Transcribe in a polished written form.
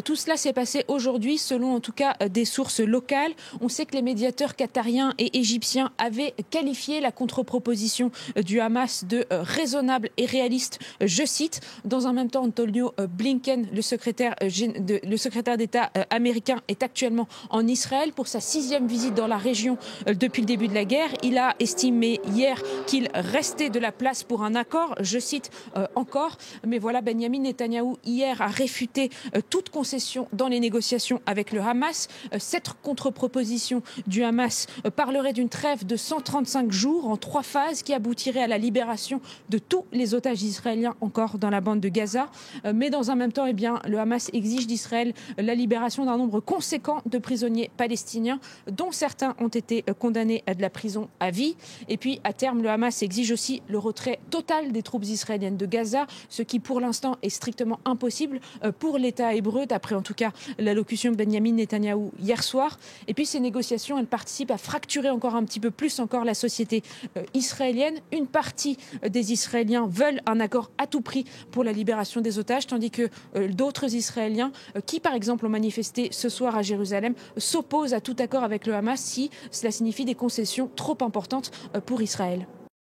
Tout cela s'est passé aujourd'hui, selon en tout cas des sources locales. On sait que les médiateurs qatariens et égyptiens avaient qualifié la contre-proposition du Hamas de raisonnable et réaliste, je cite. Dans un même temps, Antonio Blinken, le secrétaire d'État américain, est actuellement en Israël pour sa 6e visite dans la région depuis le début de la guerre. Il a estimé hier qu'il restait de la place pour un accord, je cite encore. Mais voilà, Benyamin Netanyahou hier a réfuté toute concession dans les négociations avec le Hamas. Cette contre-proposition du Hamas parlerait d'une trêve de 135 jours en 3 phases qui aboutirait à la libération de tous les otages israéliens encore dans la bande de Gaza. Mais dans un même temps, le Hamas exige d'Israël la libération d'un nombre conséquent de prisonniers palestiniens, dont certains ont été condamnés à de la prison à vie. Et puis, à terme, le Hamas exige aussi le retrait total des troupes israéliennes de Gaza, ce qui pour l'instant est strictement impossible pour l'État hébreu, d'après en tout cas l'allocution de Benyamin Netanyahou hier soir. Et puis ces négociations, elles participent à fracturer encore un petit peu plus encore la société israélienne. Une partie des Israéliens veulent un accord à tout prix pour la libération des otages, tandis que d'autres Israéliens qui, par exemple, ont manifesté ce soir à Jérusalem, s'opposent à tout accord avec le Hamas si cela signifie des concessions trop importantes pour Israël.